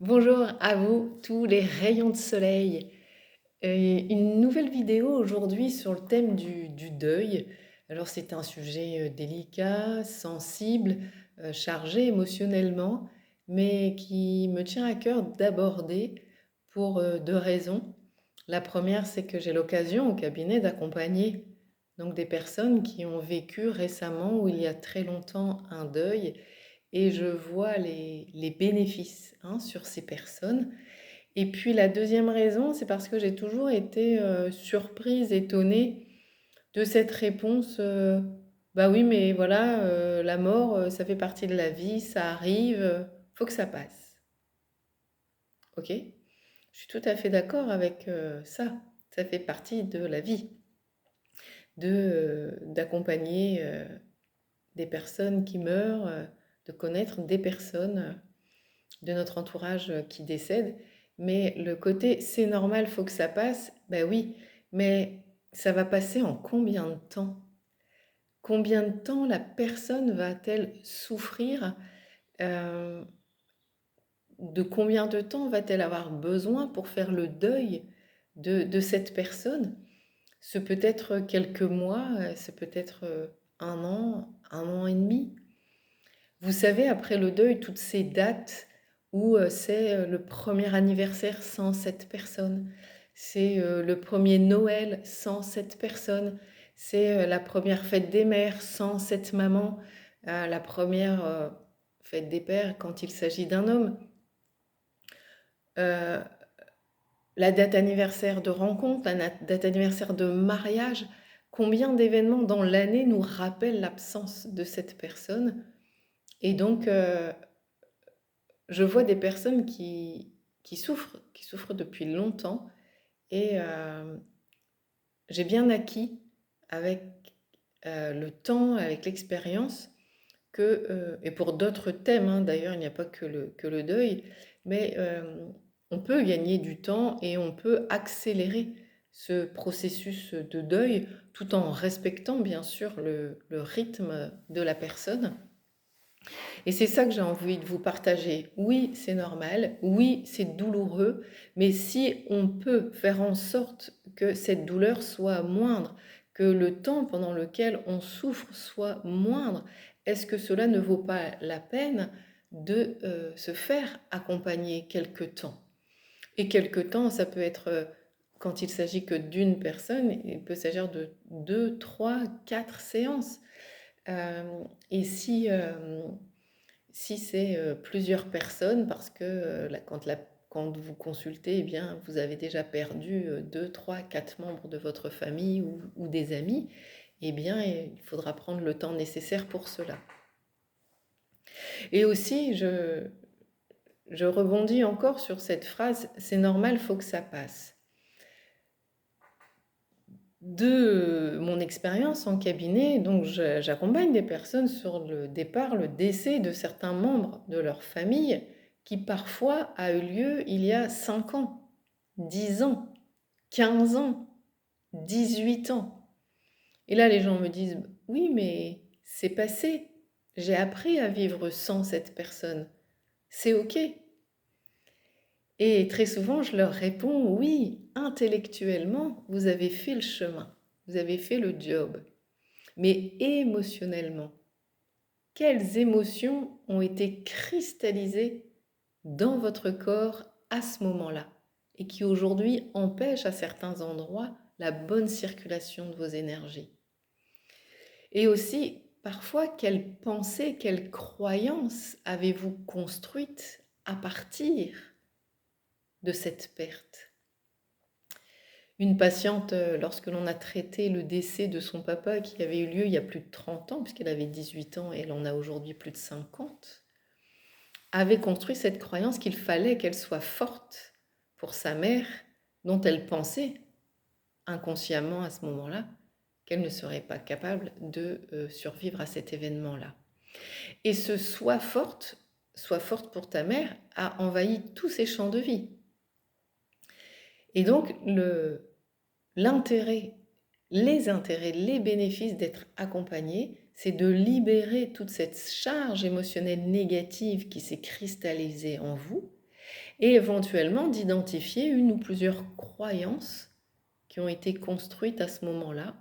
Bonjour à vous, tous les rayons de soleil. Une nouvelle vidéo aujourd'hui sur le thème du deuil. Alors c'est un sujet délicat, sensible, chargé émotionnellement, mais qui me tient à cœur d'aborder pour deux raisons. La première, c'est que j'ai l'occasion au cabinet d'accompagner donc des personnes qui ont vécu récemment ou il y a très longtemps un deuil et je vois les bénéfices hein, sur ces personnes. Et puis la deuxième raison, c'est parce que j'ai toujours été surprise, étonnée de cette réponse. Bah oui, mais voilà, la mort, ça fait partie de la vie, ça arrive, faut que ça passe. Ok? Je suis tout à fait d'accord avec ça. Ça fait partie de la vie, d'accompagner des personnes qui meurent, de connaître des personnes de notre entourage qui décèdent. Mais le côté c'est normal, faut que ça passe, ben oui, mais ça va passer en combien de temps? Combien de temps la personne va-t-elle souffrir? Euh, de combien de temps va-t-elle avoir besoin pour faire le deuil de cette personne? Ce peut être quelques mois, ce peut être un an et demi. Vous savez, après le deuil, toutes ces dates où c'est le premier anniversaire sans cette personne, c'est le premier Noël sans cette personne, c'est la première fête des mères sans cette maman, la première fête des pères quand il s'agit d'un homme, euh, la date anniversaire de rencontre, la date anniversaire de mariage. Combien d'événements dans l'année nous rappellent l'absence de cette personne? Et donc, je vois des personnes qui souffrent depuis longtemps et j'ai bien acquis avec le temps, avec l'expérience, et pour d'autres thèmes, hein, d'ailleurs il n'y a pas que le deuil, mais on peut gagner du temps et on peut accélérer ce processus de deuil tout en respectant bien sûr le rythme de la personne. Et c'est ça que j'ai envie de vous partager. Oui, c'est normal, oui, c'est douloureux, mais si on peut faire en sorte que cette douleur soit moindre, que le temps pendant lequel on souffre soit moindre, est-ce que cela ne vaut pas la peine de se faire accompagner quelque temps? Et quelque temps, ça peut être, quand il s'agit que d'une personne, il peut s'agir de deux, trois, quatre séances. Euh, et si c'est plusieurs personnes, parce que quand vous consultez, eh bien, vous avez déjà perdu 2, 3, 4 membres de votre famille ou des amis, eh bien, il faudra prendre le temps nécessaire pour cela. Et aussi, je rebondis encore sur cette phrase, c'est normal, faut que ça passe. De mon expérience en cabinet, donc j'accompagne des personnes sur le départ, le décès de certains membres de leur famille qui parfois a eu lieu il y a 5 ans, 10 ans, 15 ans, 18 ans. Et là, les gens me disent, oui, mais c'est passé, j'ai appris à vivre sans cette personne, c'est OK. Et très souvent, je leur réponds, oui, intellectuellement, vous avez fait le chemin, vous avez fait le job. Mais émotionnellement, quelles émotions ont été cristallisées dans votre corps à ce moment-là et qui aujourd'hui empêchent à certains endroits la bonne circulation de vos énergies? Et aussi, parfois, quelles pensées, quelles croyances avez-vous construites à partir de cette perte? Une patiente, lorsque l'on a traité le décès de son papa qui avait eu lieu il y a plus de 30 ans, puisqu'elle avait 18 ans et elle en a aujourd'hui plus de 50, avait construit cette croyance qu'il fallait qu'elle soit forte pour sa mère, dont elle pensait inconsciemment à ce moment-là qu'elle ne serait pas capable de survivre à cet événement-là. Et ce sois forte pour ta mère, a envahi tous ses champs de vie. Et donc, l'intérêt, les intérêts, les bénéfices d'être accompagné, c'est de libérer toute cette charge émotionnelle négative qui s'est cristallisée en vous Et éventuellement d'identifier une ou plusieurs croyances qui ont été construites à ce moment-là,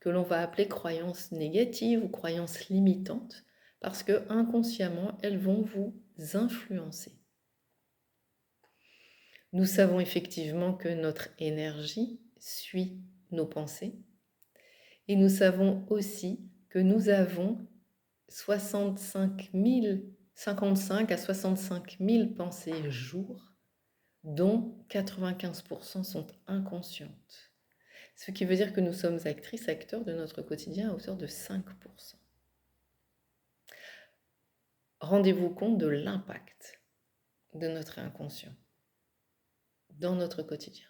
que l'on va appeler croyances négatives ou croyances limitantes, parce que inconsciemment, elles vont vous influencer. Nous savons effectivement que notre énergie suit nos pensées, et nous savons aussi que nous avons 55 à 65 000 pensées jour, dont 95% sont inconscientes. Ce qui veut dire que nous sommes actrices, acteurs de notre quotidien à hauteur de 5%. Rendez-vous compte de l'impact de notre inconscient dans notre quotidien.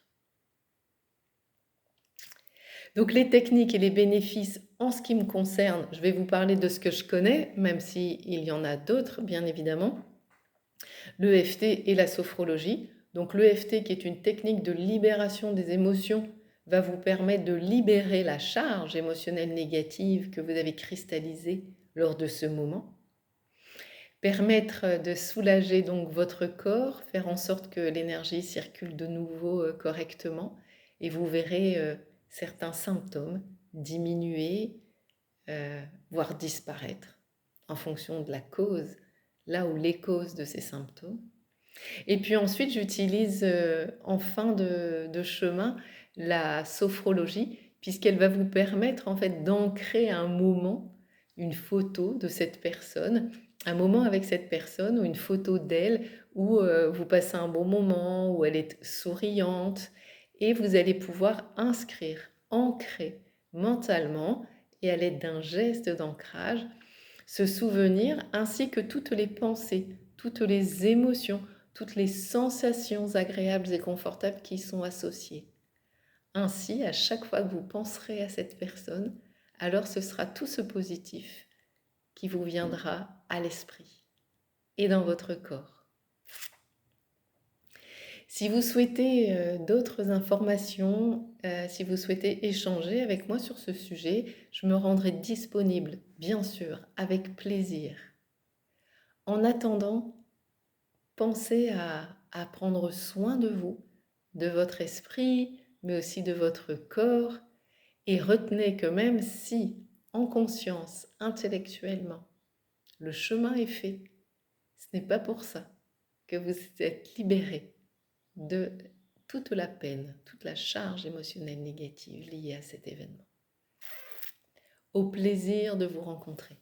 Donc les techniques et les bénéfices en ce qui me concerne, je vais vous parler de ce que je connais, même s'il y en a d'autres, bien évidemment. L'EFT et la sophrologie. Donc l'EFT, qui est une technique de libération des émotions, va vous permettre de libérer la charge émotionnelle négative que vous avez cristallisée lors de ce moment. Permettre de soulager donc votre corps, faire en sorte que l'énergie circule de nouveau correctement, et vous verrez certains symptômes diminuer, voire disparaître en fonction de la cause, là où les causes de ces symptômes. Et puis ensuite, j'utilise en fin de chemin la sophrologie, puisqu'elle va vous permettre en fait d'ancrer un moment, une photo de cette personne, un moment avec cette personne ou une photo d'elle où vous passez un bon moment, où elle est souriante, et vous allez pouvoir inscrire, ancrer mentalement et à l'aide d'un geste d'ancrage, ce souvenir ainsi que toutes les pensées, toutes les émotions, toutes les sensations agréables et confortables qui y sont associées. Ainsi, à chaque fois que vous penserez à cette personne, alors ce sera tout ce positif qui vous viendra à l'esprit et dans votre corps. Si vous souhaitez d'autres informations, si vous souhaitez échanger avec moi sur ce sujet, je me rendrai disponible, bien sûr, avec plaisir. En attendant, pensez à prendre soin de vous, de votre esprit, mais aussi de votre corps, et retenez que même si, en conscience, intellectuellement, le chemin est fait, ce n'est pas pour ça que vous êtes libéré de toute la peine, toute la charge émotionnelle négative liée à cet événement. Au plaisir de vous rencontrer.